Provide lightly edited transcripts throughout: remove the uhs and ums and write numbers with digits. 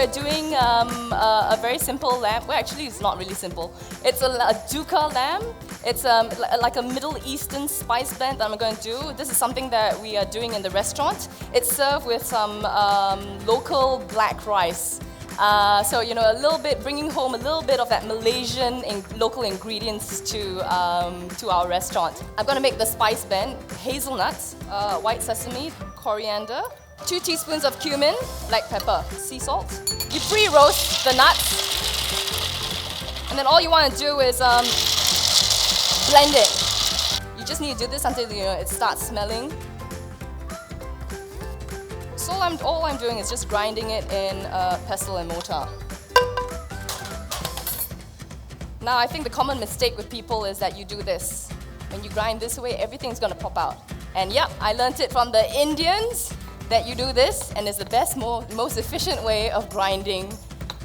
we're doing a very simple lamb. Well, actually, it's not really simple. It's a dukkha lamb. It's like a Middle Eastern spice blend that I'm going to do. This is something that we are doing in the restaurant. It's served with some local black rice. So, you know, a little bit, bringing home a little bit of that Malaysian local ingredients to our restaurant. I'm going to make the spice blend: hazelnuts, white sesame, coriander, 2 teaspoons of cumin, black pepper, sea salt. You pre-roast the nuts, and then all you want to do is blend it. You just need to do this until it starts smelling. So all I'm doing is just grinding it in pestle and mortar. Now I think the common mistake with people is that you do this. When you grind this way, everything's going to pop out. And yep, I learned it from the Indians that you do this, and it's the best, most efficient way of grinding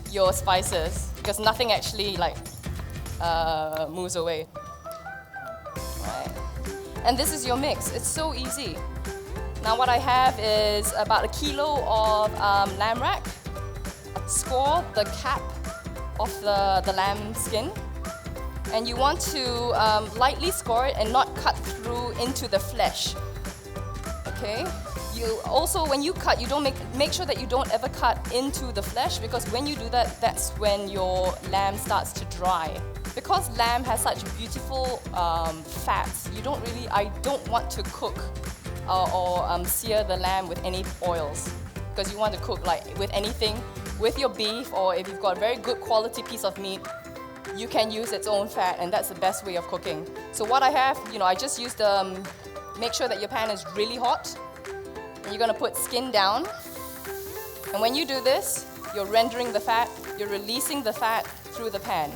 your spices, because nothing actually moves away. Right. And this is your mix. It's so easy. Now what I have is about 1 kilo of lamb rack. Score the cap of the lamb skin, and you want to lightly score it and not cut through into the flesh. Okay. You also, when you cut, you don't make sure that you don't ever cut into the flesh, because when you do that, that's when your lamb starts to dry. Because lamb has such beautiful fats, I don't want to cook or sear the lamb with any oils, because you want to cook like with anything, with your beef, or if you've got a very good quality piece of meat, you can use its own fat, and that's the best way of cooking. So what I have, I just used make sure that your pan is really hot. And you're going to put skin down. And when you do this, you're rendering the fat, you're releasing the fat through the pan.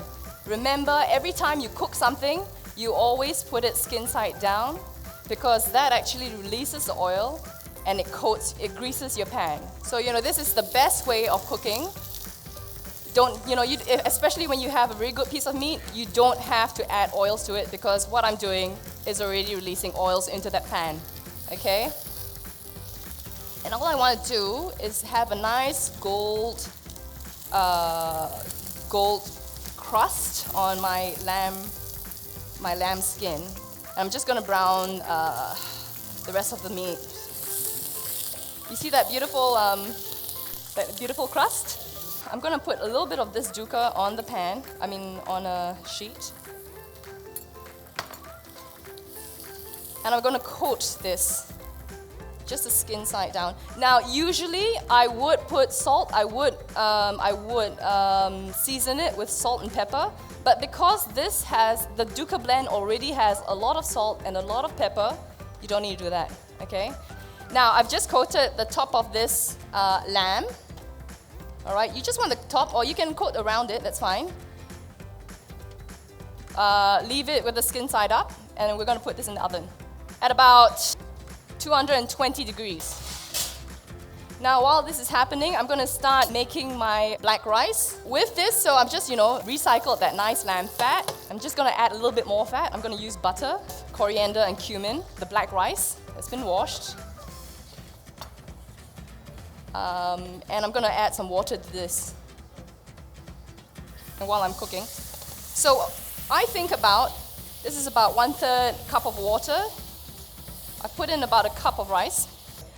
Remember, every time you cook something, you always put it skin side down, because that actually releases the oil and it greases your pan. So, this is the best way of cooking. Especially when you have a very good piece of meat, you don't have to add oils to it, because what I'm doing is already releasing oils into that pan. Okay? And all I want to do is have a nice gold crust on my lamb skin. And I'm just going to brown the rest of the meat. You see that beautiful crust? I'm going to put a little bit of this dukkha on the pan, on a sheet. And I'm going to coat this, just the skin side down. Now, usually I would put salt. I would season it with salt and pepper. But because the dukkha blend already has a lot of salt and a lot of pepper, you don't need to do that. Okay. Now I've just coated the top of this lamb. All right. You just want the top, or you can coat around it. That's fine. Leave it with the skin side up, and we're going to put this in the oven at about 220 degrees. Now, while this is happening, I'm going to start making my black rice. With this, so I'm just, recycled that nice lamb fat. I'm just going to add a little bit more fat. I'm going to use butter, coriander, and cumin. The black rice that's been washed. And I'm going to add some water to this. And while I'm cooking. So I think this is about 1/3 cup of water. I put in about 1 cup of rice.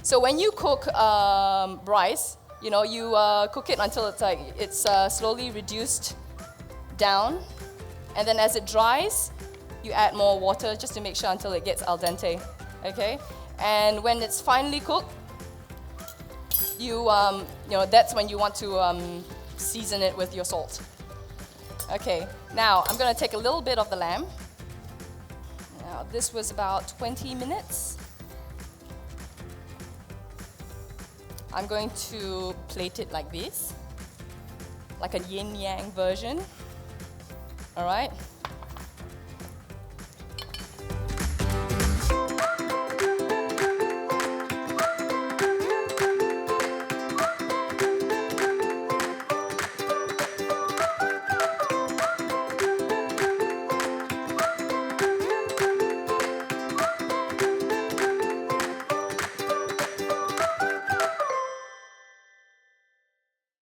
So when you cook rice, you cook it until it's slowly reduced down, and then as it dries, you add more water just to make sure until it gets al dente. Okay, and when it's finally cooked, that's when you want to season it with your salt. Okay, now I'm going to take a little bit of the lamb. Now this was about 20 minutes. I'm going to plate it like this, like a yin-yang version. All right.